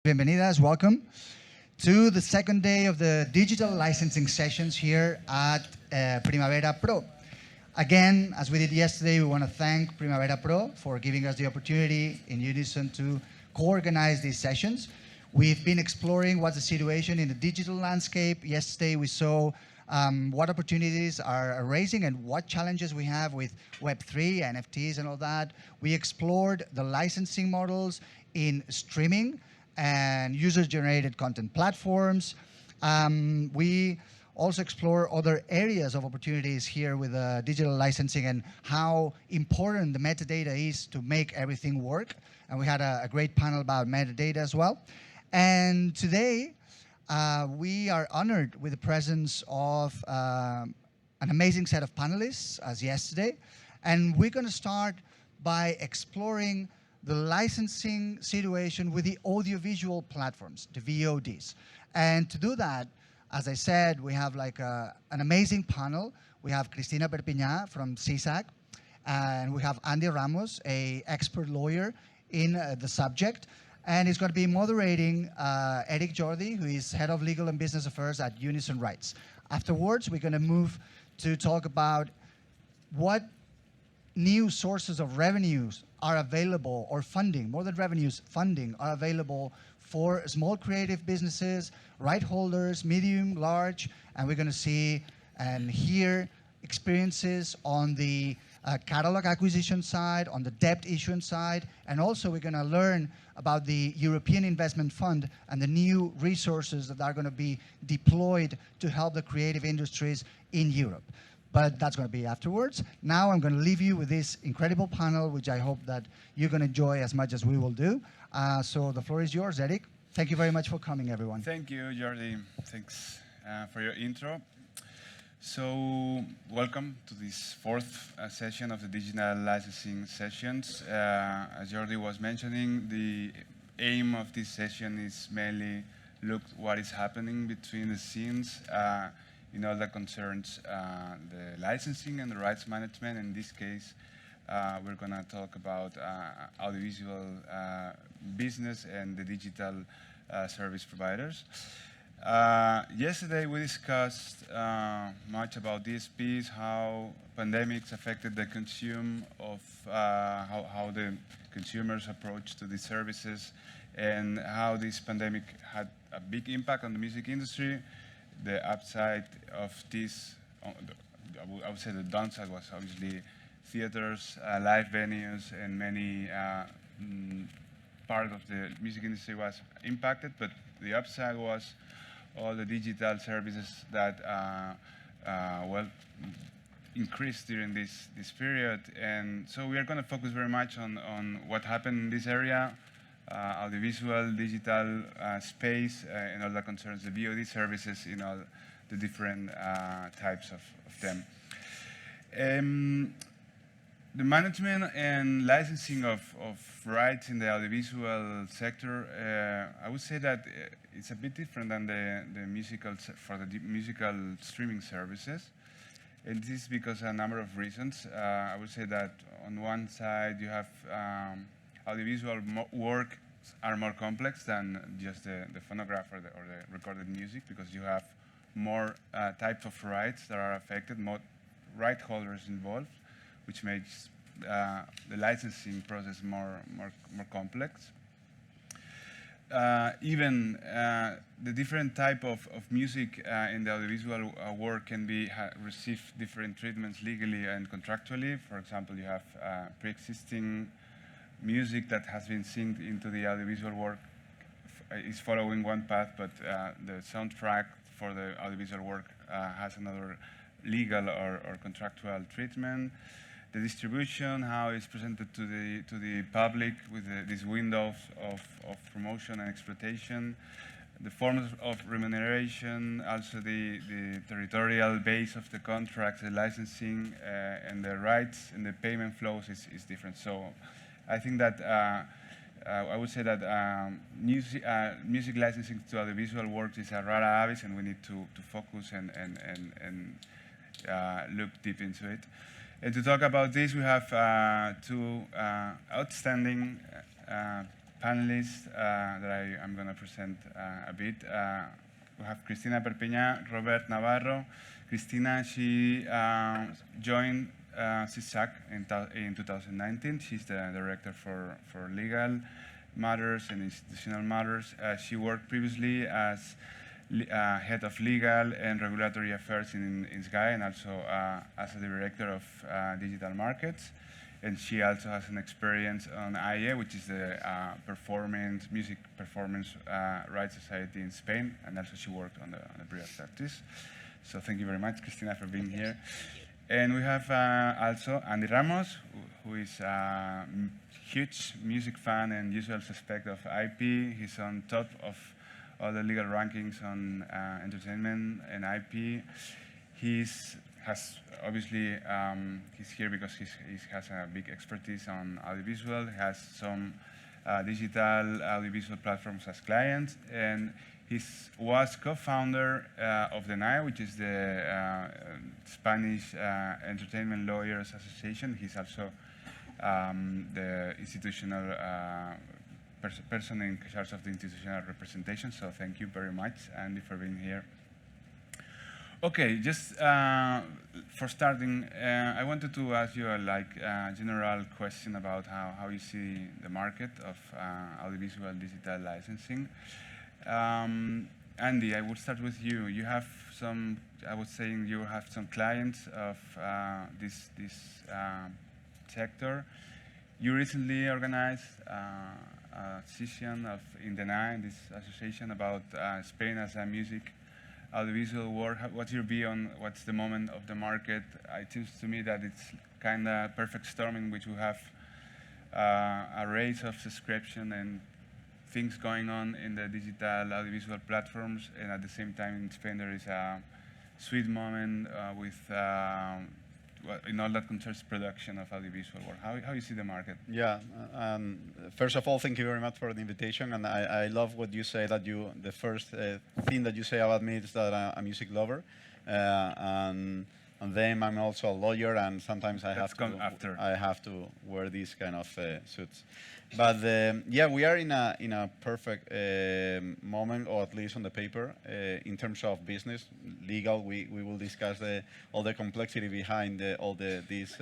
Bienvenidas, welcome to the second day of the digital licensing sessions here at Primavera Pro. Again, as we did yesterday, we want to thank Primavera Pro for giving us the opportunity in Unison to co-organize these sessions. We've been exploring what's the situation in the digital landscape. Yesterday, we saw what opportunities are raising and what challenges we have with Web3, NFTs and all that. We explored the licensing models in streaming and user-generated content platforms. We also explore other areas of opportunities here with digital licensing and how important the metadata is to make everything work. And we had a great panel about metadata as well. And today, we are honored with the presence of an amazing set of panelists, as yesterday. And we're going to start by exploring the licensing situation with the audiovisual platforms, the VODs. And to do that, as I said, we have like an amazing panel. We have Cristina Perpiñá from CISAC, and we have Andy Ramos, an expert lawyer in the subject. And he's going to be moderating Jordi, who is Head of Legal and Business Affairs at Unison Rights. Afterwards, we're going to move to talk about what new sources of revenues are available, or funding, more than revenues, funding are available for small creative businesses, right holders, medium, large, and we're going to see and hear experiences on the catalog acquisition side, on the debt issuance side, and also we're going to learn about the European Investment Fund and the new resources that are going to be deployed to help the creative industries in Europe. But that's going to be afterwards. Now I'm going to leave you with this incredible panel, which I hope that you're going to enjoy as much as we will do. So the floor is yours, Eric. Thank you very much for coming, everyone. Thank you, Jordi. Thanks for your intro. So welcome to this fourth session of the digital licensing sessions. As Jordi was mentioning, the aim of this session is mainly look what is happening between the scenes in all that concerns the licensing and the rights management. In this case, we're going to talk about audiovisual business and the digital service providers. Yesterday, we discussed much about DSPs, how pandemics affected the consume of how the consumers approach to these services, and how this pandemic had a big impact on the music industry. The upside of this, I would say the downside was obviously theaters, live venues, and many part of the music industry was impacted, but the upside was all the digital services that well increased during this period. And so we are going to focus very much on what happened in this area, audiovisual, digital space, and all that concerns the VOD services in all the different types of them. The management and licensing of rights in the audiovisual sector, I would say that it's a bit different than the musical streaming services. And this is because of a number of reasons. I would say that on one side you have audiovisual work are more complex than just the phonograph or the recorded music, because you have more types of rights that are affected, more right holders involved, which makes the licensing process more complex. Even the different type of music in the audiovisual work can receive different treatments legally and contractually. For example, you have pre-existing music that has been synced into the audiovisual work is following one path, but the soundtrack for the audiovisual work has another legal or contractual treatment. The distribution, how it's presented to the public with these windows of promotion and exploitation. The forms of remuneration, also the territorial base of the contracts, the licensing, and the rights and the payment flows is different. So I think that I would say that music licensing to audiovisual works is a rara avis, and we need to focus and look deep into it. And to talk about this, we have two outstanding panelists that I'm going to present a bit. We have Cristina Perpiñá-Robert Navarro. Cristina, she joined CISAC in 2019. She's the director for legal matters and institutional matters. She worked previously as head of legal and regulatory affairs in Sky, and also as the director of digital markets. And she also has an experience on AIE, which is the music performance rights society in Spain, and also she worked on the private practice. So thank you very much, Cristina, for being here. And we have also Andy Ramos, who is a huge music fan and usual suspect of IP. He's on top of all the legal rankings on entertainment and IP. He's here because he has a big expertise on audiovisual. He has some digital audiovisual platforms as clients, and he was co-founder of the NAE, which is the Spanish Entertainment Lawyers Association. He's also the institutional person in charge of the institutional representation. So thank you very much, Andy, for being here. Okay, just for starting, I wanted to ask you a general question about how you see the market of audiovisual digital licensing. Andy, I would start with you. You have some, I was saying you have some clients of this sector. You recently organized a session in the NAE, this association, about Spain as a music audiovisual world. What's your view on what's the moment of the market? It seems to me that it's kind of perfect storm in which we have a race of subscription and things going on in the digital audiovisual platforms, and at the same time in Spain there is a sweet moment with in all that concerns production of audiovisual work. How you see the market? Yeah, first of all, thank you very much for the invitation, and I love what you say, that the first thing that you say about me is that I'm a music lover, and then I'm also a lawyer, and sometimes I have to wear these kind of suits. But yeah, we are in a perfect moment, or at least on the paper, in terms of business, legal. We will discuss all the complexity behind this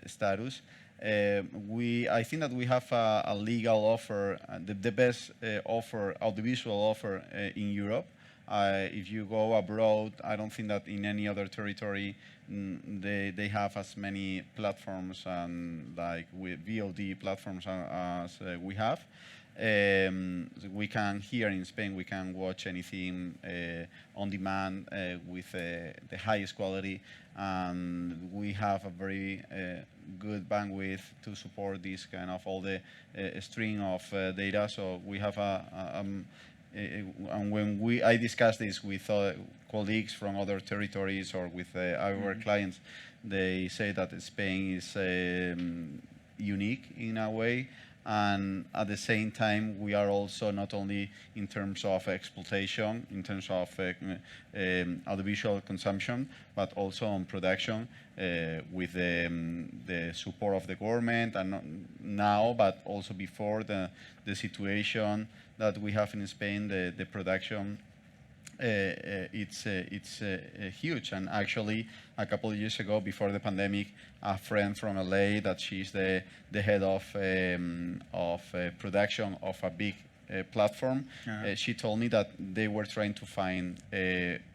status. I think that we have a legal offer, the best audiovisual offer in Europe. If you go abroad, I don't think that in any other territory they have as many platforms and with VOD platforms as we have. We can, here in Spain, we can watch anything on demand with the highest quality, and we have a very good bandwidth to support this kind of all the string of data. So we have and when I discuss this with colleagues from other territories or with our clients, they say that Spain is unique in a way, and at the same time we are also not only in terms of exploitation, in terms of audiovisual consumption, but also on production with the support of the government, and not now but also before the situation that we have in Spain. The production, it's huge. And actually, a couple of years ago, before the pandemic, a friend from LA, that she's the head of production of a big platform, she told me that they were trying to find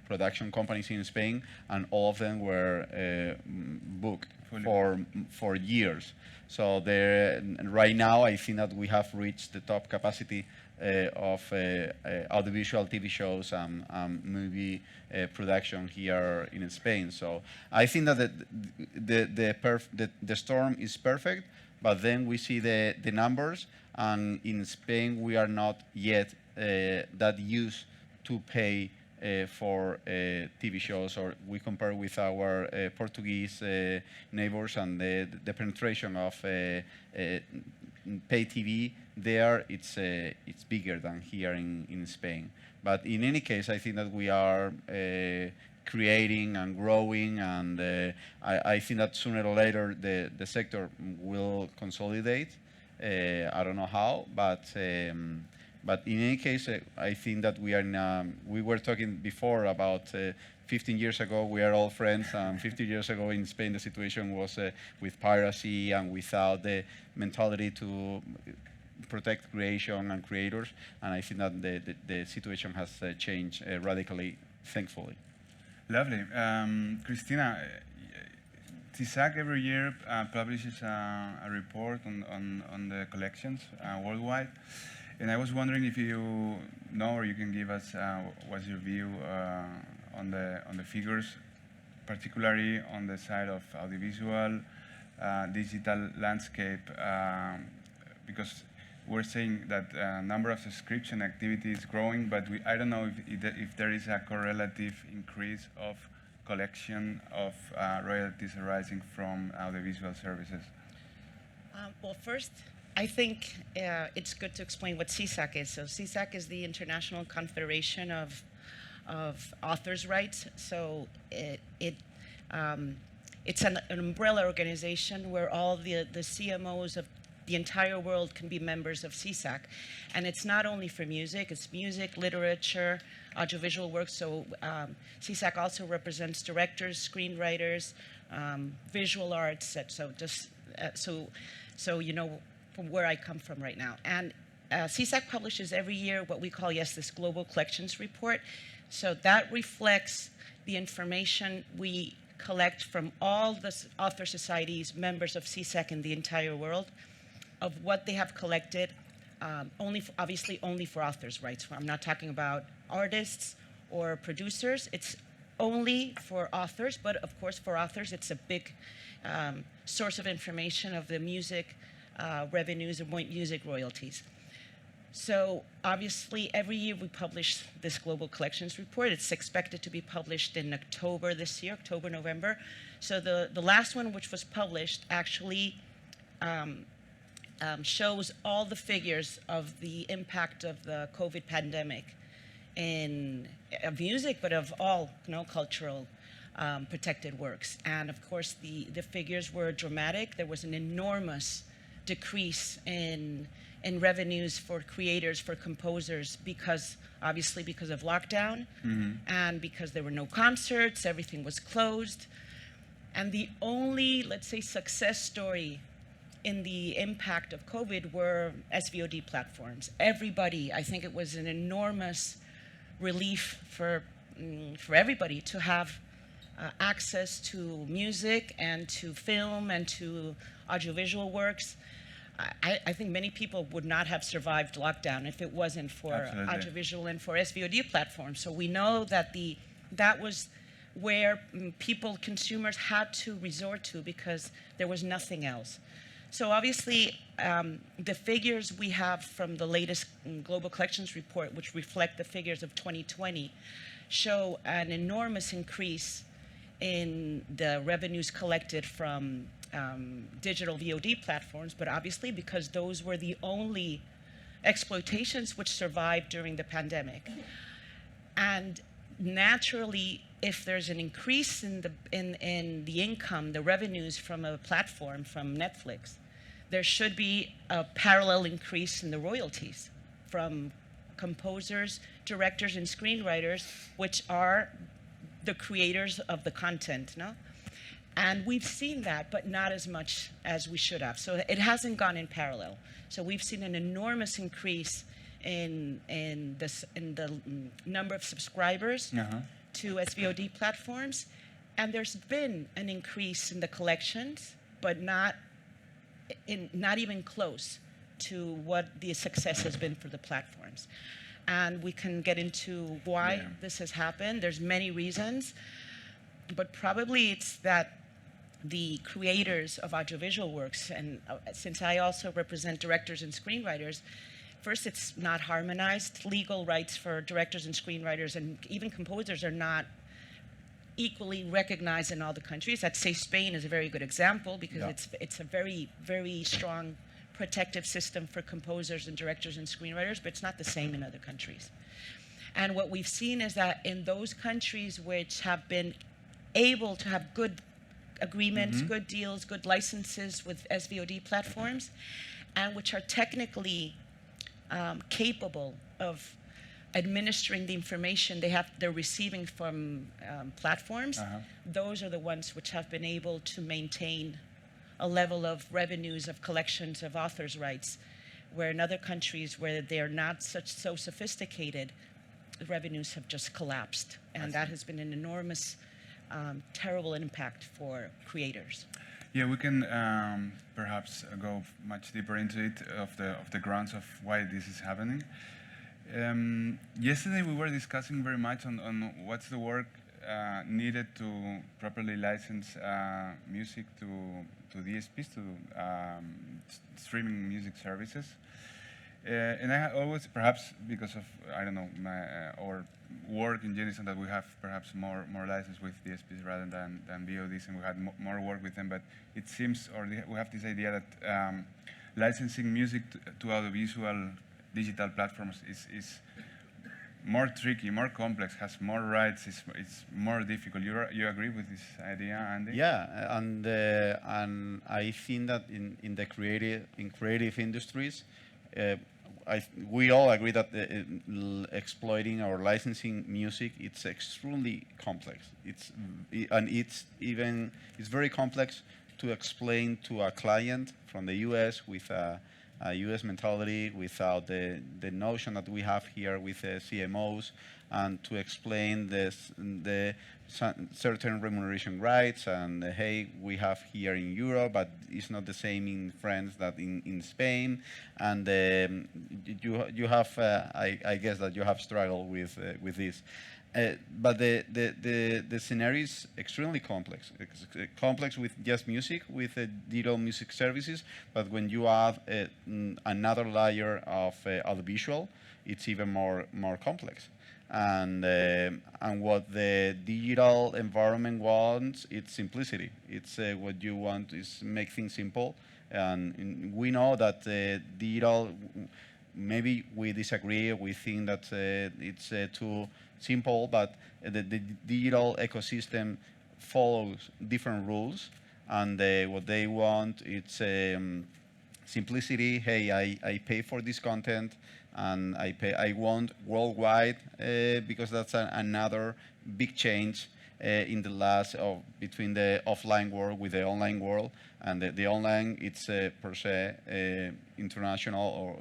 production companies in Spain, and all of them were booked for years. So right now, I think that we have reached the top capacity of audiovisual TV shows and movie production here in Spain. So I think that the storm is perfect, but then we see the numbers, and in Spain we are not yet that used to pay for TV shows, or we compare with our Portuguese neighbors, and the penetration of pay TV there, it's bigger than here in Spain. But in any case, I think that we are creating and growing, and I think that sooner or later the sector will consolidate. I don't know how, but in any case, I think that we are we were talking before about 15 years ago, we are all friends, and 50 years ago in Spain, the situation was with piracy and without the mentality to protect creation and creators, and I think that the situation has changed radically, thankfully. Lovely. Cristina, CISAC every year publishes a report on the collections worldwide, and I was wondering if you know or you can give us what's your view on the figures, particularly on the side of audiovisual, digital landscape, because we're saying that number of subscription activity is growing, but I don't know if there is a correlative increase of collection of royalties arising from audiovisual services. Well, first, I think it's good to explain what CISAC is. So CISAC is the International Confederation of Authors' Rights. So it's an umbrella organization where all the CMOs of the entire world can be members of CISAC. And it's not only for music, it's music, literature, audiovisual works. So CISAC also represents directors, screenwriters, visual arts. So you know from where I come from right now. And CISAC publishes every year what we call, this Global Collections Report. So that reflects the information we collect from all the author societies, members of CISAC in the entire world, of what they have collected, obviously only for authors' rights. I'm not talking about artists or producers. It's only for authors, but of course for authors it's a big source of information of the music revenues and music royalties. So obviously every year we publish this Global Collections Report. It's expected to be published in October this year, October, November. So the last one, which was published, actually shows all the figures of the impact of the COVID pandemic of music, but of all cultural protected works. And of course, the figures were dramatic. There was an enormous decrease in revenues for creators, for composers, obviously because of lockdown, and because there were no concerts, everything was closed. And the only, let's say, success story in the impact of COVID were SVOD platforms. Everybody, I think it was an enormous relief for everybody to have access to music and to film and to audiovisual works. I think many people would not have survived lockdown if it wasn't for audiovisual and for SVOD platforms. So we know that that was where consumers had to resort to because there was nothing else. So obviously, the figures we have from the latest Global Collections Report, which reflect the figures of 2020, show an enormous increase in the revenues collected from digital VOD platforms, but obviously because those were the only exploitations which survived during the pandemic. And naturally, if there's an increase in the income, the revenues from a platform, from Netflix, there should be a parallel increase in the royalties from composers, directors, and screenwriters, which are the creators of the content, no? And we've seen that, but not as much as we should have. So it hasn't gone in parallel. So we've seen an enormous increase in the number of subscribers to SVOD platforms, and there's been an increase in the collections, but not even close to what the success has been for the platforms. And we can get into why this has happened. There's many reasons, but probably it's that the creators of audiovisual works, and since I also represent directors and screenwriters, first, it's not harmonized. Legal rights for directors and screenwriters and even composers are not equally recognized in all the countries. I'd say Spain is a very good example because it's a very, very strong protective system for composers and directors and screenwriters, but it's not the same in other countries. And what we've seen is that in those countries which have been able to have good agreements, good deals, good licenses with SVOD platforms, and which are technically capable of administering the information they're receiving from platforms. Those are the ones which have been able to maintain a level of revenues, of collections of authors' rights, where in other countries where they're not so sophisticated, the revenues have just collapsed. And that has been an enormous, terrible impact for creators. Yeah, we can perhaps go much deeper into it, of the grounds of why this is happening. Yesterday we were discussing very much on what's the work needed to properly license music to DSPs, to streaming music services. And I always, perhaps because of, I don't know, our work in Unison, that we have perhaps more license with DSPs rather than VODs, and we had more work with them. But it seems, or we have this idea that licensing music to audiovisual digital platforms is more tricky, more complex, has more rights, it's more difficult. You agree with this idea, Andy? Yeah, and I think that in the creative industries, we all agree that exploiting or licensing music, it's extremely complex. It's very complex to explain to a client from the US with a US mentality, without the notion that we have here with CMOs, and to explain the certain remuneration rights, and hey, we have here in Europe, but it's not the same in France that in Spain, and you have I guess that you have struggled with this. But the scenario is extremely complex. It's complex with just music, with digital music services, but when you add another layer of audiovisual, it's even more complex. And what the digital environment wants, it's simplicity. It's what you want is make things simple. And we know that digital, maybe we disagree, we think that it's too simple, but the digital ecosystem follows different rules, and what they want, it's simplicity. Hey, I pay for this content, and I want worldwide, because that's another big change in the last between the offline world with the online world, and the online, it's per se international,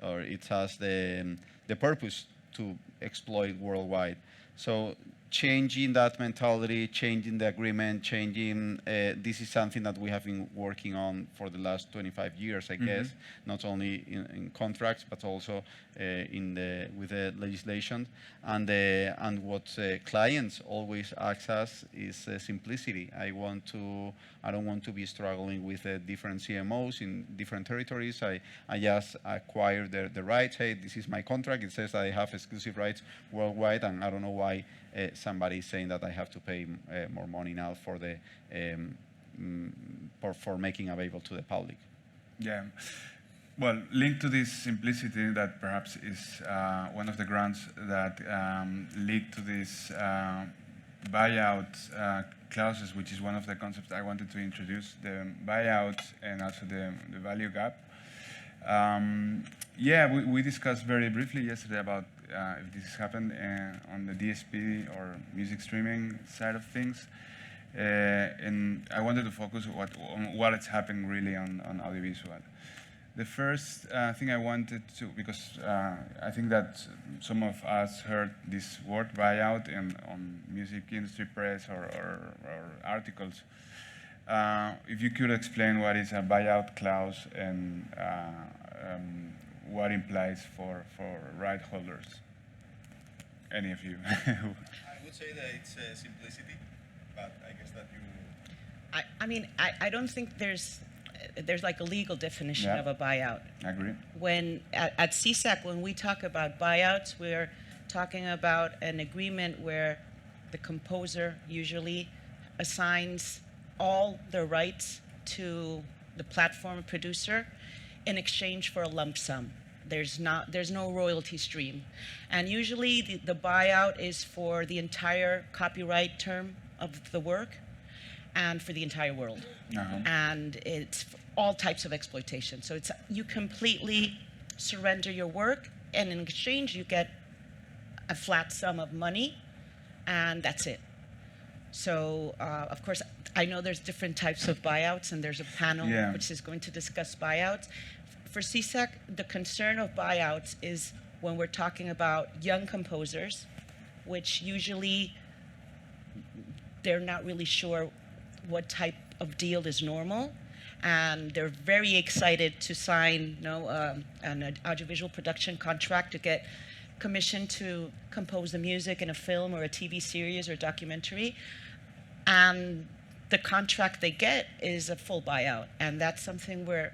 or it has the purpose to exploit worldwide. So changing that mentality, changing the agreement, changing, this is something that we have been working on for the last 25 years, I guess, not only in contracts, but also with the legislation. And what clients always ask us is simplicity. I don't want to be struggling with different CMOs in different territories. I just acquire the rights. Hey, this is my contract. It says I have exclusive rights worldwide, and I don't know why somebody is saying that I have to pay more money now for the for making available to the public. Yeah. Well, linked to this simplicity, that perhaps is one of the grounds that lead to this buyout clauses, which is one of the concepts I wanted to introduce, the buyout and also the value gap. Yeah, we discussed very briefly yesterday about if this happened on the DSP or music streaming side of things. And I wanted to focus on what is happening really on audiovisual. The first thing I wanted to, because I think that some of us heard this word buyout on music industry press or articles. If you could explain what is a buyout clause and what implies for right holders, any of you. I would say that it's simplicity, but I guess that you... I mean, I don't think there's like a legal definition of a buyout. I agree. When at CISAC, when we talk about buyouts, we're talking about an agreement where the composer usually assigns all the rights to the platform producer in exchange for a lump sum. There's no royalty stream. And usually the buyout is for the entire copyright term of the work. and for the entire world. Uh-huh. And it's all types of exploitation. So it's you completely surrender your work, and in exchange you get a flat sum of money, and that's it. So of course, I know there's different types of buyouts, and there's a panel Yeah. which is going to discuss buyouts. For CISAC, the concern of buyouts is when we're talking about young composers, which usually they're not really sure what type of deal is normal, and they're very excited to sign, an audiovisual production contract to get commissioned to compose the music in a film or a TV series or documentary, and the contract they get is a full buyout, and that's something where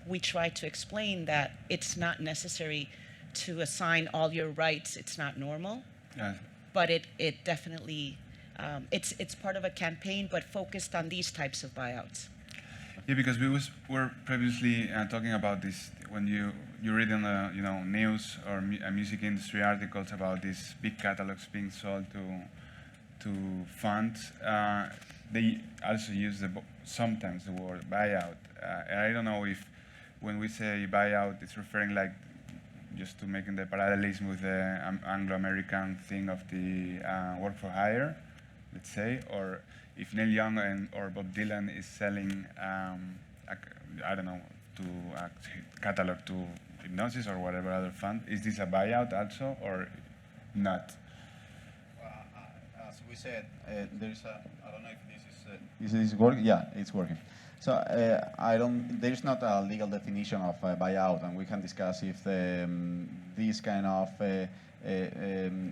we try to explain that it's not necessary to assign all your rights. It's not normal, Yeah. but it definitely. It's part of a campaign, but focused on these types of buyouts. Yeah, because were previously talking about this when you read in the news or music industry articles about these big catalogs being sold to funds. They also use sometimes the word buyout, and I don't know if when we say buyout, it's referring like just to making the parallelism with the Anglo-American thing of the work for hire, let's say, or if Neil Young or Bob Dylan is selling, I don't know, to a catalog to Hypnosis or whatever other fund, is this a buyout also or not? Well, as we said, there's I don't know if this is working. Yeah, it's working. So there's not a legal definition of buyout, and we can discuss if this kind of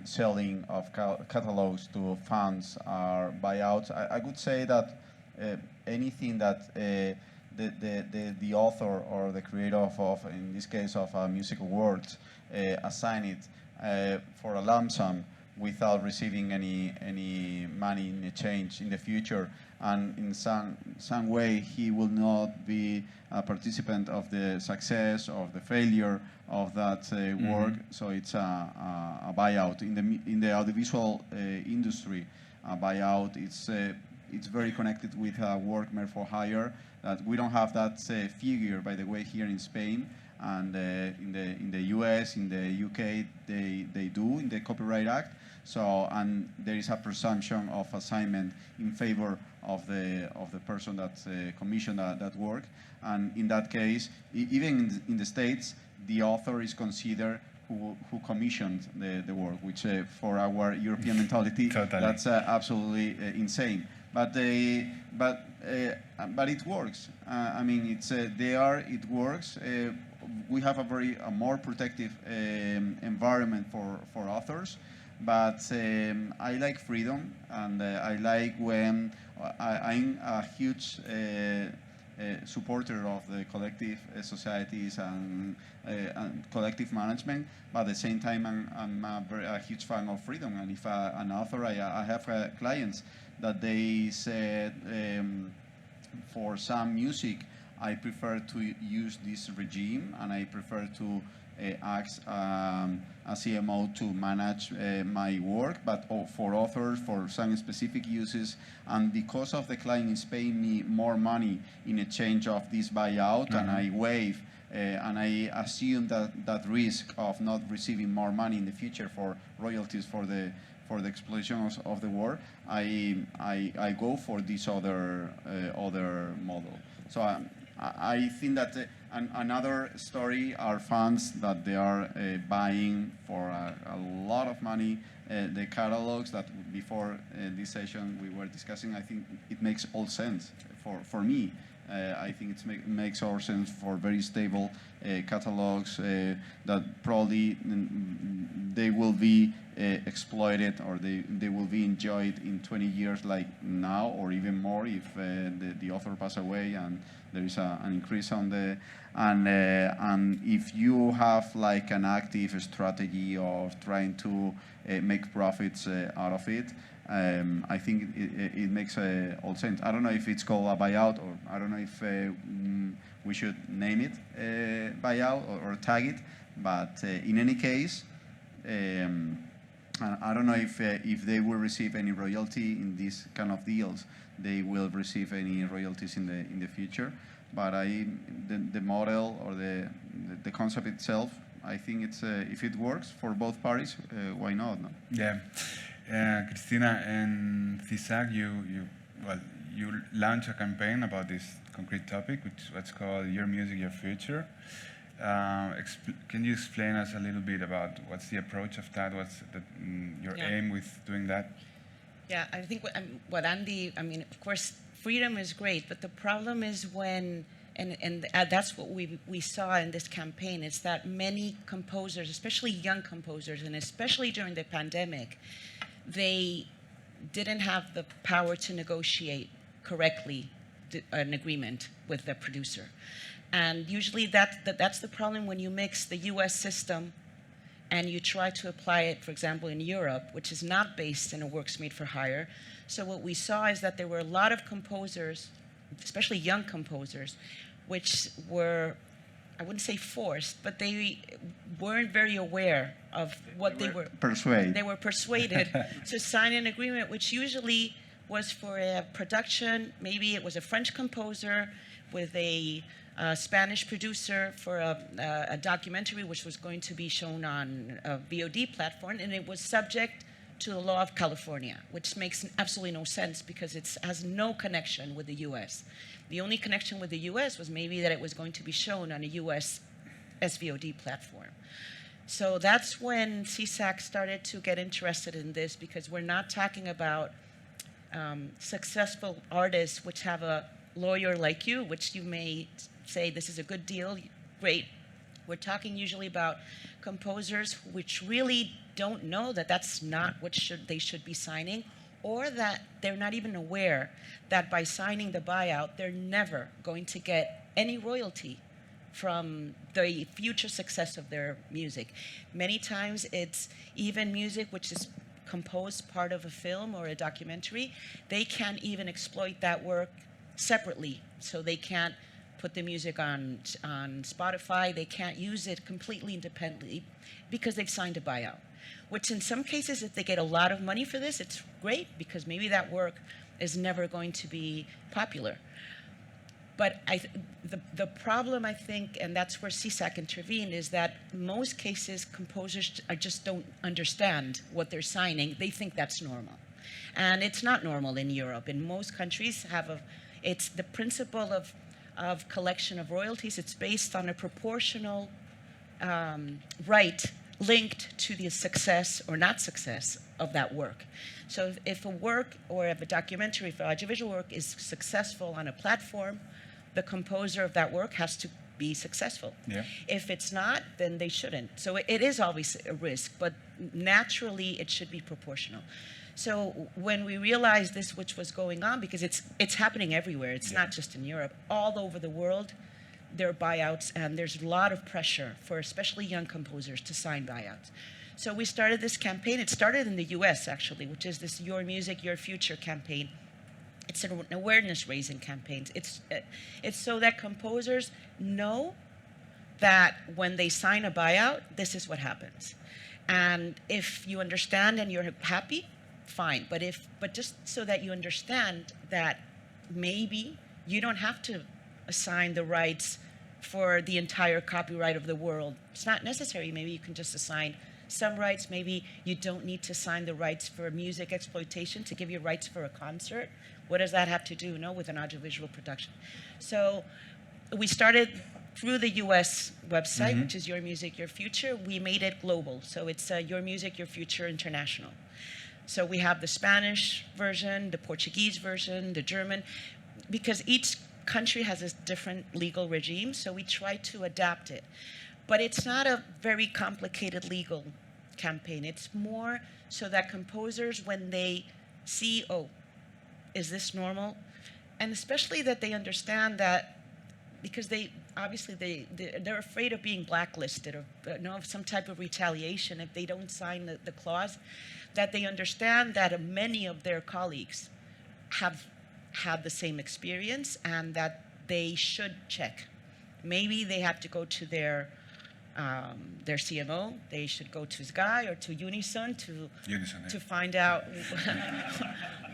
selling of catalogs to funds are buyouts. I would say that anything that the author or the creator of, in this case, of a musical work, assign it for a lump sum without receiving any money in exchange in the future, and in some way he will not be a participant of the success or the failure of that work. So it's a buyout. In the audiovisual industry, a buyout it's very connected with work made for hire. That we don't have that figure, by the way, here in Spain, and in the US, in the UK, they do in the Copyright Act. So, and there is a presumption of assignment in favor of the person that commissioned that work. And in that case, even in the States, the author is considered who commissioned the work, which for our European mentality, Totally. that's absolutely insane. But it works. I mean, it works. We have a more protective environment for authors. But I like freedom, and I like when I'm a huge supporter of the collective societies and collective management. But at the same time, I'm a huge fan of freedom. And if an author, I have clients that they said, for some music, I prefer to use this regime, and I prefer to ask a CMO to manage my work, but for authors, for some specific uses, and because of the client is paying me more money in exchange of this buyout, and I waive, and I assume that risk of not receiving more money in the future for royalties for the exploitation of the work, I go for this other model. So I think that another story are funds that they are buying for a lot of money the catalogs that before this session we were discussing. I think it makes all sense for me. I think it makes all sense for very stable catalogs that probably they will be exploited, or they will be enjoyed in 20 years like now, or even more if the author passes away and there is an increase on the, and if you have like an active strategy of trying to make profits out of it, I think it makes all sense. I don't know if it's called a buyout, or I don't know if we should name it buyout or tag it, but in any case, I don't know if they will receive any royalty in these kind of deals. They will receive any royalties in the future. But the model or the concept itself, I think it's if it works for both parties, why not? No? Yeah, Cristina and CISAC, you launched a campaign about this concrete topic, which is what's called Your Music, Your Future. Can you explain us a little bit about what's the approach of that? What's your aim with doing that? Yeah, I think what Andy, I mean, of course, freedom is great, but the problem is when, and that's what we saw in this campaign, is that many composers, especially young composers, and especially during the pandemic, they didn't have the power to negotiate correctly an agreement with the producer. And usually that's the problem when you mix the US system and you try to apply it, for example, in Europe, which is not based in a works made for hire. So what we saw is that there were a lot of composers, especially young composers, which were, I wouldn't say forced, but they weren't very aware of what they were persuaded. They were persuaded to sign an agreement, which usually was for a production. Maybe it was a French composer with a Spanish producer for a documentary which was going to be shown on a VOD platform, and it was subject to the law of California, which makes absolutely no sense because it has no connection with the US. The only connection with the US was maybe that it was going to be shown on a US SVOD platform. So that's when CISAC started to get interested in this, because we're not talking about successful artists which have a lawyer like you, which you may say this is a good deal, great. We're talking usually about composers which really don't know that that's not what they should be signing, or that they're not even aware that by signing the buyout, they're never going to get any royalty from the future success of their music. Many times it's even music which is composed part of a film or a documentary. They can't even exploit that work separately. So they can't put the music on Spotify. They can't use it completely independently because they've signed a buyout. Which in some cases, if they get a lot of money for this, it's great because maybe that work is never going to be popular. But the problem, I think, and that's where CISAC intervened, is that in most cases, composers just don't understand what they're signing. They think that's normal. And it's not normal in Europe. In most countries, it's the principle of collection of royalties. It's based on a proportional right linked to the success or not success of that work. So if a work or if a documentary, if audiovisual work is successful on a platform, the composer of that work has to be successful. Yeah. If it's not, then they shouldn't. So it is always a risk, but naturally it should be proportional. So when we realized this, which was going on, because it's happening everywhere, it's not just in Europe, all over the world, there are buyouts, and there's a lot of pressure for especially young composers to sign buyouts. So we started this campaign. It started in the US, actually, which is this Your Music, Your Future campaign. It's an awareness-raising campaign. It's so that composers know that when they sign a buyout, this is what happens. And if you understand and you're happy, fine. But just so that you understand that maybe you don't have to assign the rights for the entire copyright of the world. It's not necessary. Maybe you can just assign some rights. Maybe you don't need to sign the rights for music exploitation to give you rights for a concert. What does that have to do, with an audiovisual production? So we started through the US website, which is Your Music, Your Future. We made it global. So it's Your Music, Your Future International. So we have the Spanish version, the Portuguese version, the German, because each country has a different legal regime, so we try to adapt it. But it's not a very complicated legal campaign. It's more so that composers, when they see, oh, is this normal? And especially that they understand that, because they're afraid of being blacklisted or of some type of retaliation if they don't sign the clause, that they understand that many of their colleagues have had the same experience and that they should check. Maybe they have to go to their their CMO, they should go to Sky or to Unison to Unison, find out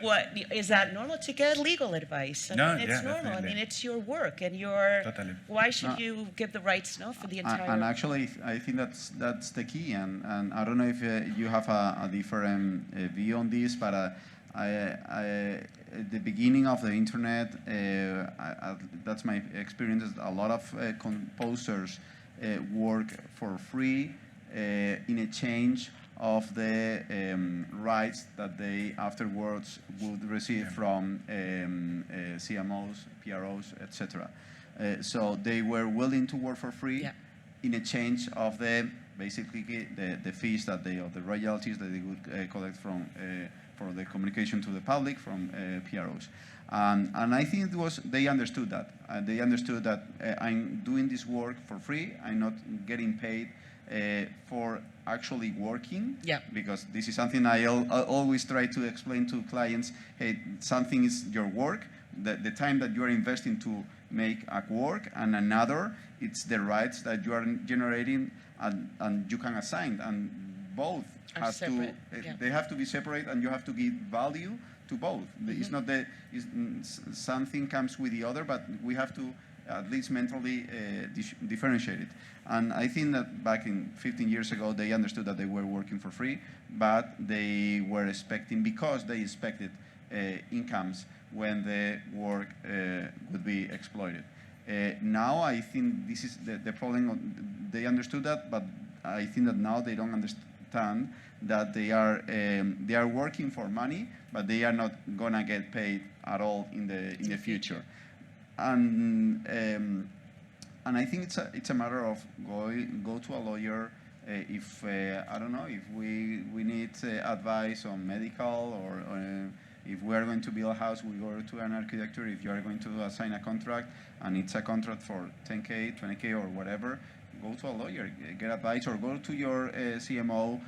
what is that normal to get legal advice. I No, mean, it's yeah, normal. definitely. I mean, it's your work, and your. Totally. Why should No. you give the rights for the entire? And actually, I think that's the key. And I don't know if you have a different view on this, but at the beginning of the internet, that's my experience. A lot of composers work for free in exchange of the rights that they afterwards would receive from CMOs, PROs, etc. So they were willing to work for free in exchange of basically the fees that or the royalties that they would collect from for the communication to the public from PROs. And I think they understood that. They understood that I'm doing this work for free. I'm not getting paid for actually working, because this is something I always try to explain to clients. Hey, something is your work, the time that you are investing to make a work, and another, it's the rights that you are generating and you can assign, and both have to, they have to be separate, and you have to give value to both. It's not that something comes with the other, but we have to at least mentally differentiate it. And I think that back in 15 years ago, they understood that they were working for free, but they were expecting, because they expected incomes when the work would be exploited. Now I think this is the problem. They understood that, but I think that now they don't understand that they are working for money, but they are not gonna get paid at all in the future. And I think it's a matter of go to a lawyer if I don't know, if we need advice on medical, or if we are going to build a house, we go to an architecture. If you are going to assign a contract and it's a contract for 10K, 20K, or whatever, go to a lawyer, get advice, or go to your CMO.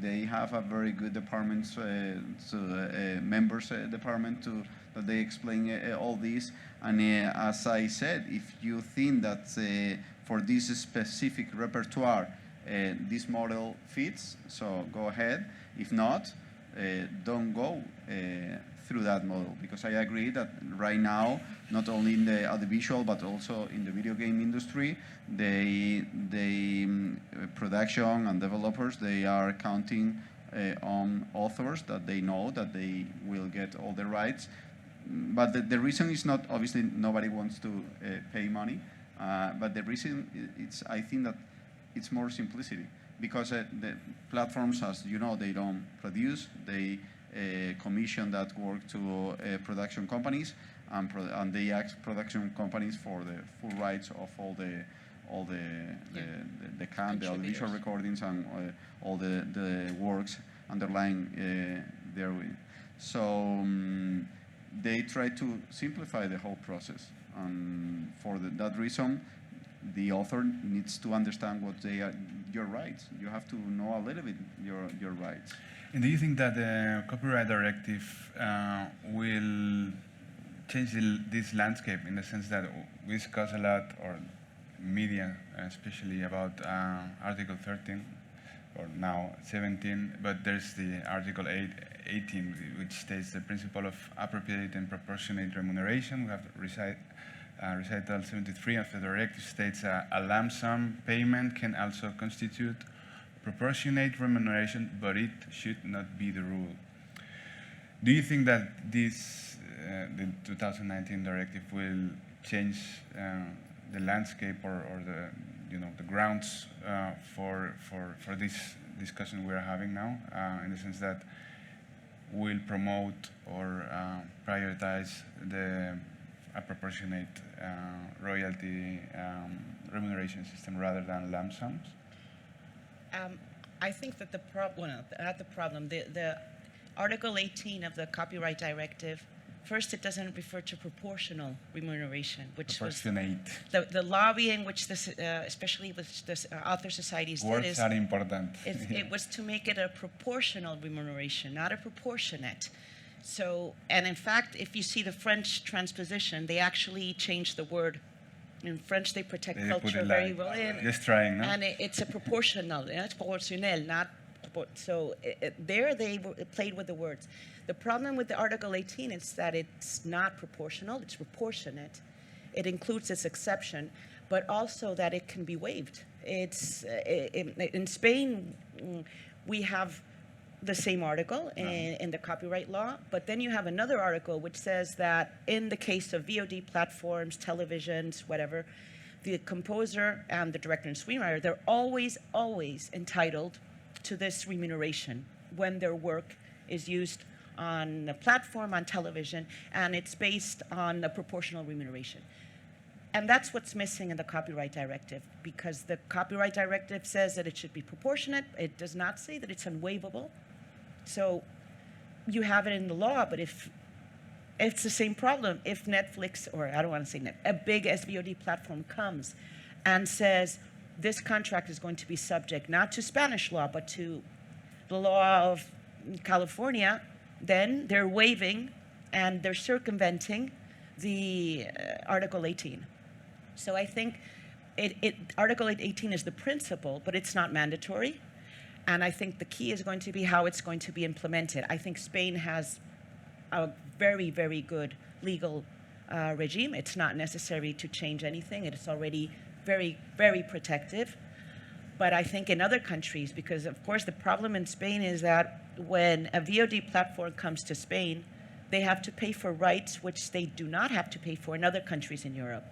They have a very good department, members department that they explain all this. And as I said, if you think that for this specific repertoire, this model fits, so go ahead. If not, don't go through that model, because I agree that right now, not only in the audiovisual but also in the video game industry, the production and developers, they are counting on authors that they know that they will get all the rights. But the reason is not, obviously nobody wants to pay money, but the reason I think that it's more simplicity, because the platforms, as you know, they don't produce, they commission that work to production companies, and they ask production companies for the full rights of all the audiovisual recordings and all the works underlying therewith. So they try to simplify the whole process, and for that reason, the author needs to understand what your rights. You have to know a little bit your rights. And do you think that the copyright directive will change this landscape, in the sense that we discuss a lot, or media especially, about Article 13, or now 17, but there's the Article 18, which states the principle of appropriate and proportionate remuneration. We have Recital 73 of the directive states a lump sum payment can also constitute proportionate remuneration, but it should not be the rule. Do you think that this, the 2019 directive, will change the landscape, or the grounds for this discussion we are having now, in the sense that will promote or prioritize a proportionate royalty remuneration system rather than lump sums? I think that the Article 18 of the Copyright Directive, first, it doesn't refer to proportional remuneration, which was the lobbying which this, especially with this author societies did. Words are important. It was to make it a proportional remuneration, not a proportionate. So, and in fact, if you see the French transposition, they actually changed the word In French, they protect They put culture it very like- well. Just trying, no? And it's a proportional, it's proportionnel, not so there they played with the words. The problem with the Article 18 is that it's not proportional, it's proportionate. It includes this exception, but also that it can be waived. In Spain, we have the same article in the copyright law, but then you have another article which says that in the case of VOD platforms, televisions, whatever, the composer and the director and screenwriter, they're always entitled to this remuneration when their work is used on a platform, on television, and it's based on a proportional remuneration. And that's what's missing in the copyright directive, because the copyright directive says that it should be proportionate. It does not say that it's unwaivable. So you have it in the law, but if it's the same problem, if Netflix, or I don't want to say Netflix, a big SVOD platform comes and says this contract is going to be subject not to Spanish law, but to the law of California, then they're waiving and they're circumventing the Article 18. So I think Article 18 is the principle, but it's not mandatory. And I think the key is going to be how it's going to be implemented. I think Spain has a very, very good legal regime. It's not necessary to change anything. It is already very, very protective. But I think in other countries, because of course the problem in Spain is that when a VOD platform comes to Spain, they have to pay for rights which they do not have to pay for in other countries in Europe.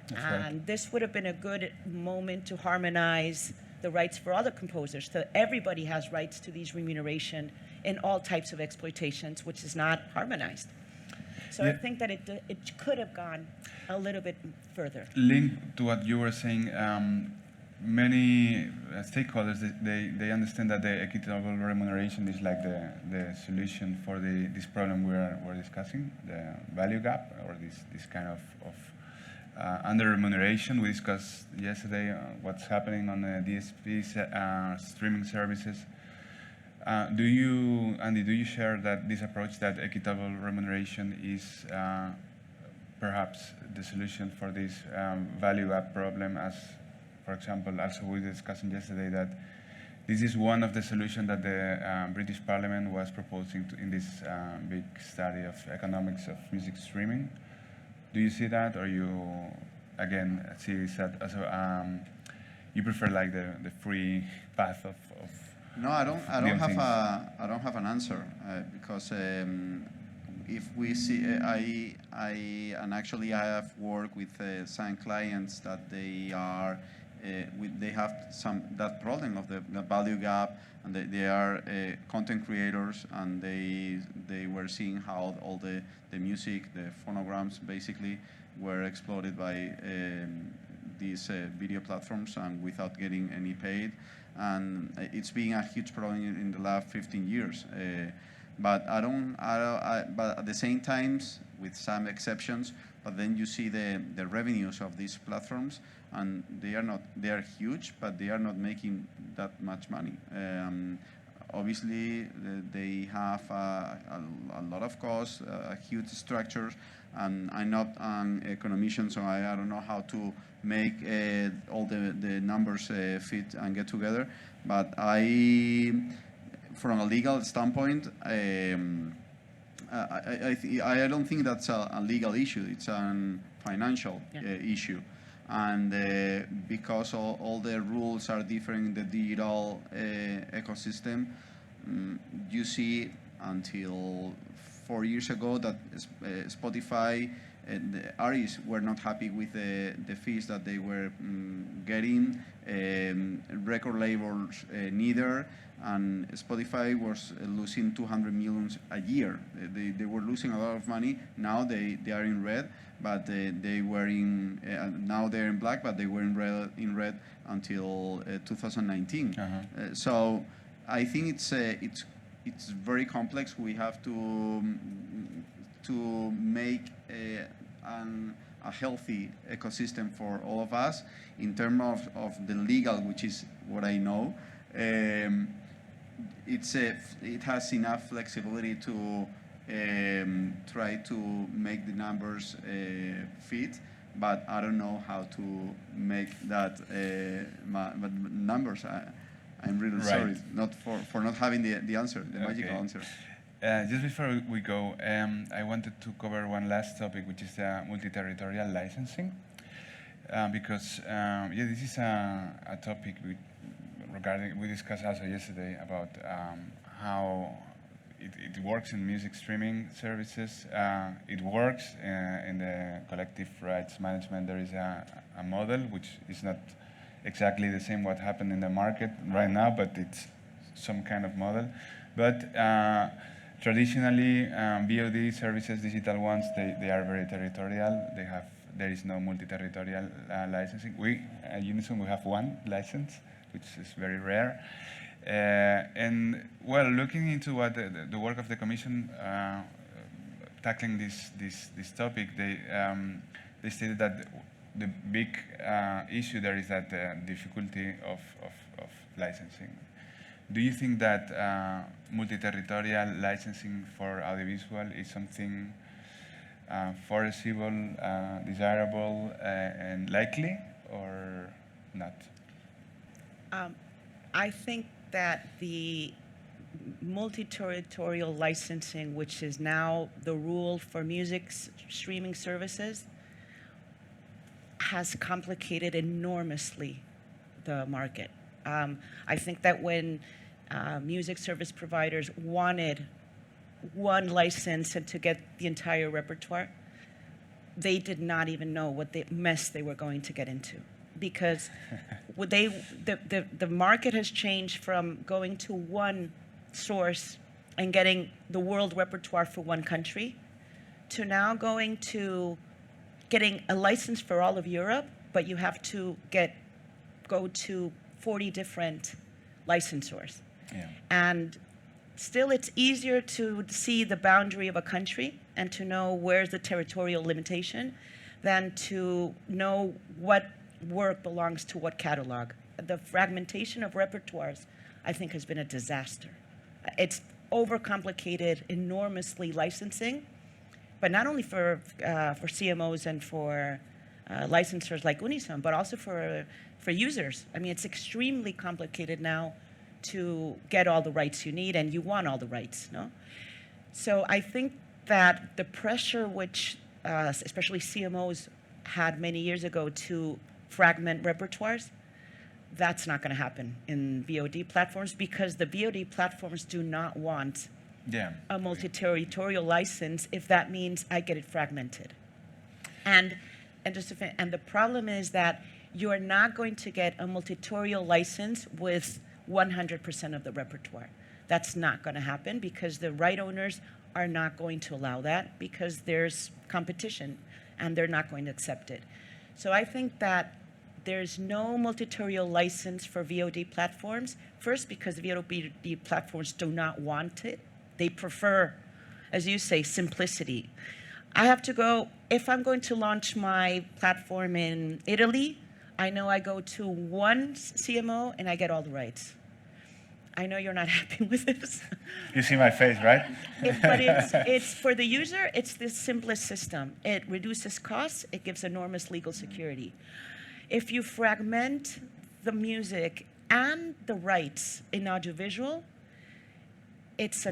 That's right. And this would have been a good moment to harmonize the rights for other composers, so everybody has rights to these remuneration in all types of exploitations, which is not harmonized. So I think that it could have gone a little bit further. Linked to what you were saying, many stakeholders, they understand that the equitable remuneration is like the solution for this problem we're discussing, the value gap, or this kind of under remuneration. We discussed yesterday what's happening on the DSPs, streaming services. Andy, do you share that this approach that equitable remuneration is perhaps the solution for this value gap problem, as, for example, also we were discussing yesterday that this is one of the solutions that the British Parliament was proposing in this big study of economics of music streaming. Do you see that, or you, again, see that as you prefer like the free path of No, I don't doing have things? I don't have an answer because if we see, and actually I have worked with some clients that they are they have that problem of the value gap, and they are content creators, and they were seeing how all the music, the phonograms basically were exploited by these video platforms and without getting any paid. And it's been a huge problem in the last 15 years. But but at the same time, with some exceptions, but then you see the revenues of these platforms, and they are huge, but they are not making that much money. Obviously, they have a lot of costs, huge structures, and I'm not an economician, so I don't know how to make all the numbers fit and get together. But from a legal standpoint, I don't think that's a legal issue. It's a financial issue. And because all the rules are different in the digital ecosystem, you see until 4 years ago that Spotify, the artists were not happy with the fees that they were getting, record labels neither, and Spotify was losing 200 million a year. They were losing a lot of money. Now they are in red, but they were in now they're in black, but they were in red until 2019. So I think it's very complex. We have to make a healthy ecosystem for all of us in terms of the legal, which is what I know. It has enough flexibility to try to make the numbers fit, but I don't know how to make that numbers. I'm really sorry, not for not having the answer, the magical answer. Just before we go, I wanted to cover one last topic, which is multi-territorial licensing, because this is a topic we discussed also yesterday about how it works in music streaming services. It works in the collective rights management. There is a model which is not exactly the same what happened in the market right now, but it's some kind of model. But traditionally, VOD services, digital ones, they are very territorial. There is no multi-territorial licensing. We at Unison, we have one license, which is very rare. And well, looking into what the work of the Commission tackling this topic, they stated that the big issue there is that difficulty of licensing. Do you think that multi-territorial licensing for audiovisual is something foreseeable, desirable, and likely, or not? I think that the multi-territorial licensing, which is now the rule for music streaming services, has complicated enormously the market. I think that when music service providers wanted one license and to get the entire repertoire, they did not even know what the mess they were going to get into, because the market has changed from going to one source and getting the world repertoire for one country to now going to getting a license for all of Europe, but you have to go to 40 different licensors. Yeah. And still, it's easier to see the boundary of a country and to know where's the territorial limitation than to know what work belongs to what catalog. The fragmentation of repertoires, I think, has been a disaster. It's overcomplicated enormously licensing, but not only for CMOs and for licensors like Unison, but also for users. I mean, it's extremely complicated now to get all the rights you need, and you want all the rights, no? So I think that the pressure which especially CMOs had many years ago to fragment repertoires, that's not going to happen in VOD platforms, because the VOD platforms do not want a multi-territorial license if that means I get it fragmented. And the problem is that you're not going to get a multi-territorial license with 100% of the repertoire. That's not going to happen, because the right owners are not going to allow that, because there's competition and they're not going to accept it. So I think that there's no multi-territorial license for VOD platforms. First, because the VOD platforms do not want it. They prefer, as you say, simplicity. I have to go, if I'm going to launch my platform in Italy, I know I go to one CMO and I get all the rights. I know you're not happy with this. You see my face, right? But it's for the user, it's the simplest system. It reduces costs, it gives enormous legal security. If you fragment the music and the rights in audiovisual, it's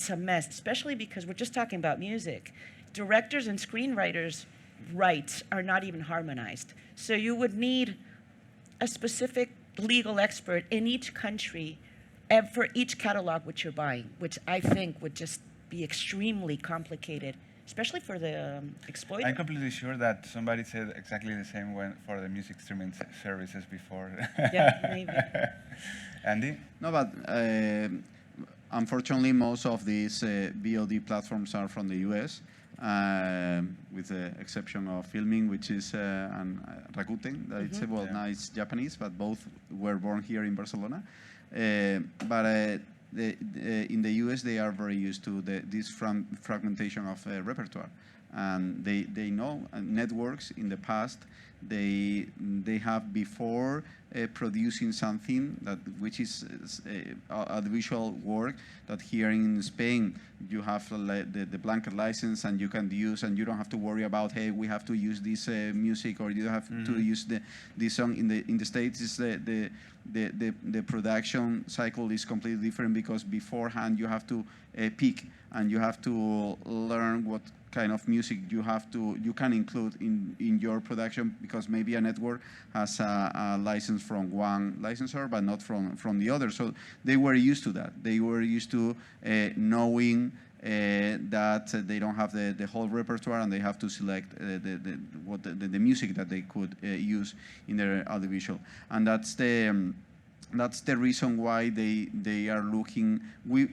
a mess, especially because we're just talking about music. Directors and screenwriters' rights are not even harmonized. So you would need a specific legal expert in each country for each catalog which you're buying, which I think would just be extremely complicated, especially for the exploiter. I'm completely sure that somebody said exactly the same for the music streaming services before. Yeah, maybe. Andy? No, but unfortunately, most of these VOD platforms are from the US, with the exception of Filming, which is and Rakuten. It's now it's Japanese, but both were born here in Barcelona. But in the US, they are very used to this fragmentation of repertoire. and they know networks in the past. They have before producing something which is audiovisual work, that here in Spain you have the blanket license and you can use, and you don't have to worry about, hey, we have to use this music, or you have to use this song. In the States is the production cycle is completely different, because beforehand you have to pick and you have to learn what kind of music you can include in your production, because maybe a network has a license from one licensor but not from the other. So they were used to that. They were used to knowing that they don't have the whole repertoire, and they have to select the music that they could use in their audiovisual. And that's the reason why they are looking. We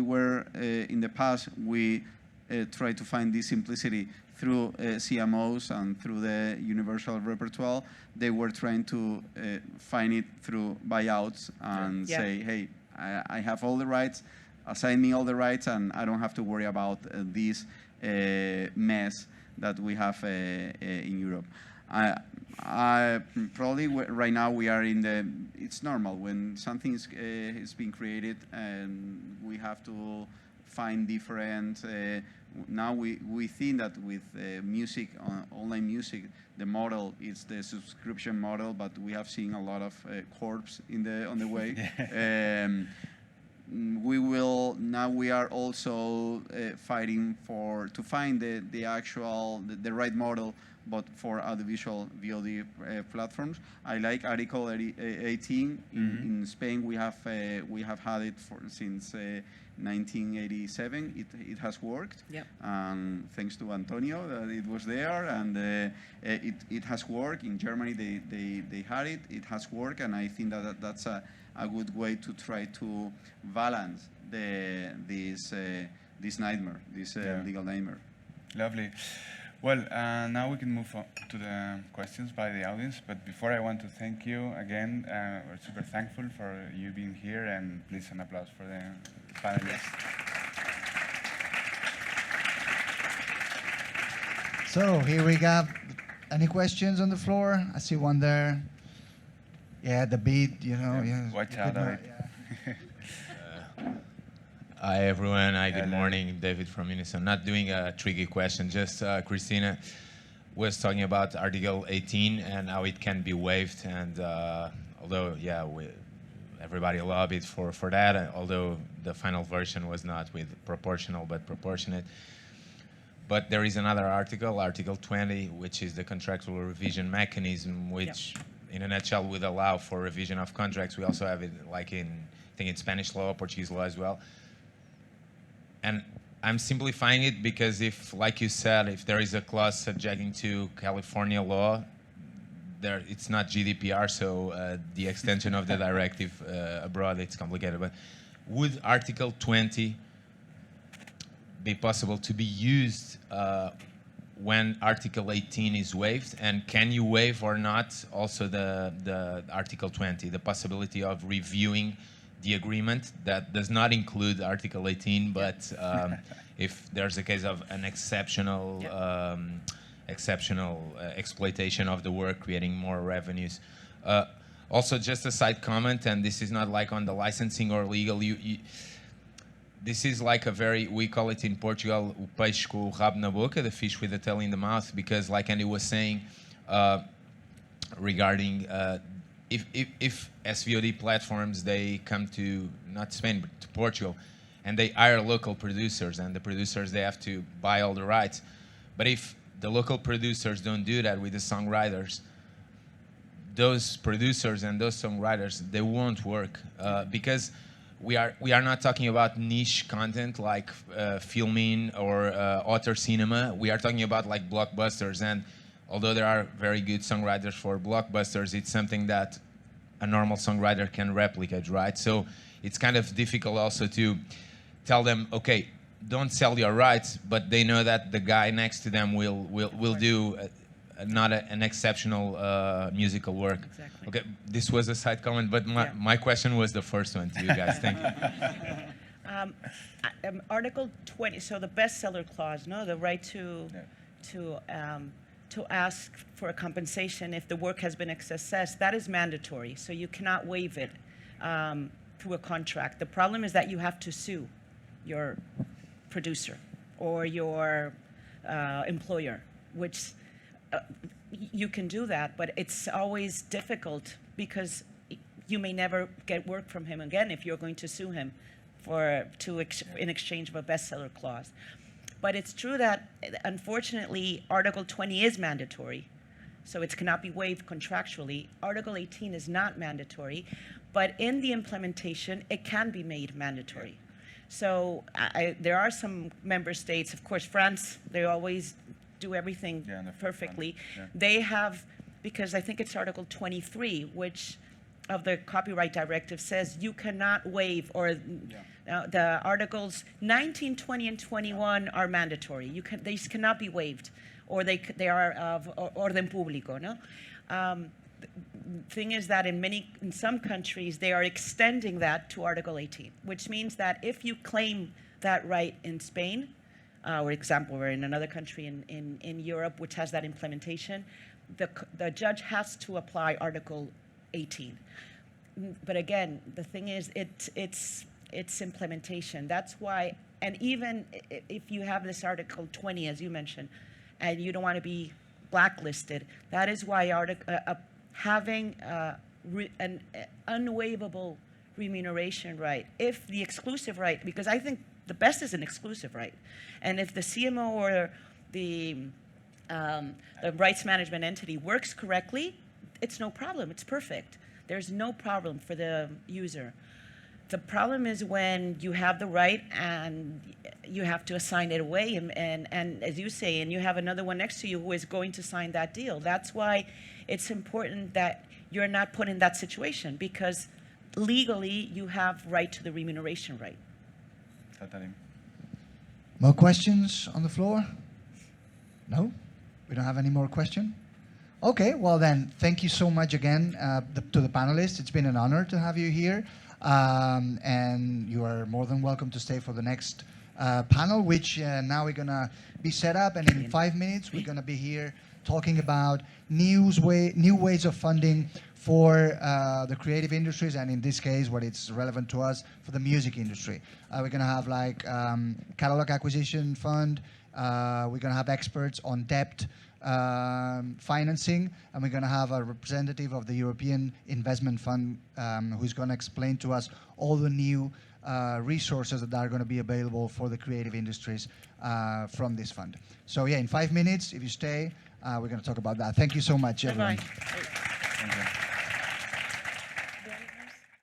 were in the past, we try to find this simplicity through CMOs and through the universal repertoire. They were trying to find it through buyouts and say, hey, I have all the rights, assign me all the rights, and I don't have to worry about this mess that we have in Europe. I probably right now we are in the. It's normal when something is being created, and we have to find different. Now we think that with music, online music, the model is the subscription model, but we have seen a lot of corpse on the way. We are also fighting to find the right model, but for audiovisual VOD platforms. I like Article 18 in Spain. We have had it since 1987. It has worked. Yep. Thanks to Antonio that it was there, and it has worked. In Germany they had it. It has worked, and I think that's a good way to try to balance this nightmare, this legal nightmare. Lovely. Well, now we can move on to the questions by the audience. But before, I want to thank you again. We're super thankful for you being here, and please an applause for the panelists. So here we go. Any questions on the floor? I see one there. Yeah, the beat, Yeah. Watch out, David. Hi, everyone. Hi, good morning. David from Unison. Not doing a tricky question, just Cristina was talking about Article 18 and how it can be waived. And although, everybody lobbied for that, although the final version was not with proportional but proportionate. But there is another article, Article 20, which is the contractual revision mechanism, which in a nutshell would allow for revision of contracts. We also have it like I think in Spanish law, Portuguese law as well. And I'm simplifying it because if, like you said, if there is a clause subjecting to California law, it's not GDPR, so the extension of the directive abroad, it's complicated. But would Article 20 be possible to be used when Article 18 is waived? And can you waive or not also the Article 20, the possibility of reviewing the agreement that does not include Article 18, but if there's a case of an exceptional exploitation of the work, creating more revenues. Also, just a side comment, and this is not like on the licensing or legal. This is like we call it in Portugal, o peixe com o rabo na boca, the fish with the tail in the mouth, because like Andy was saying, regarding if SVOD platforms, they come to, not Spain, but to Portugal, and they hire local producers, and the producers, they have to buy all the rights. But if the local producers don't do that with the songwriters, those producers and those songwriters, they won't work, because we are not talking about niche content like filming or author cinema. We are talking about like blockbusters, and although there are very good songwriters for blockbusters, it's something that a normal songwriter can replicate, right? So it's kind of difficult also to tell them, okay, don't sell your rights, but they know that the guy next to them will do not an exceptional musical work. Exactly. Okay, this was a side comment, but my question was the first one to you guys. Thank you. Article 20, so the bestseller clause, no, the right to ask for a compensation if the work has been a success, that is mandatory. So you cannot waive it through a contract. The problem is that you have to sue your producer or your employer, which you can do that, but it's always difficult because you may never get work from him again if you're going to sue him in exchange of a bestseller clause. But it's true that, unfortunately, Article 20 is mandatory, so it cannot be waived contractually. Article 18 is not mandatory, but in the implementation, it can be made mandatory. So there are some member states, of course, France, they always do everything perfectly. Yeah. They have, because I think it's Article 23, which of the copyright directive says you cannot waive, or the articles 19, 20, and 21 are mandatory. These cannot be waived, or they are of orden público. No, thing is that in some countries they are extending that to Article 18, which means that if you claim that right in Spain, for example, or in another country in Europe which has that implementation, the judge has to apply Article 18. But again, the thing is, it's implementation. That's why, and even if you have this Article 20, as you mentioned, and you don't want to be blacklisted, that is why having an unwaivable remuneration right, if the exclusive right, because I think the best is an exclusive right, and if the CMO or the rights management entity works correctly, it's no problem, it's perfect. There's no problem for the user. The problem is when you have the right and you have to assign it away, and as you say, and you have another one next to you who is going to sign that deal. That's why it's important that you're not put in that situation, because legally you have right to the remuneration right. Totally. More questions on the floor? No? We don't have any more questions? Okay, well then, thank you so much again to the panelists. It's been an honor to have you here. And you are more than welcome to stay for the next panel, which now we're going to be set up. And in 5 minutes, we're going to be here talking about new ways of funding for the creative industries, and in this case, what it's relevant to us, for the music industry. We're going to have like catalog acquisition fund. We're going to have experts on debt financing, and we're going to have a representative of the European Investment Fund who's going to explain to us all the new resources that are going to be available for the creative industries from this fund. So yeah, in 5 minutes, if you stay, we're going to talk about that. Thank you so much, everyone. Bye-bye. Thank you.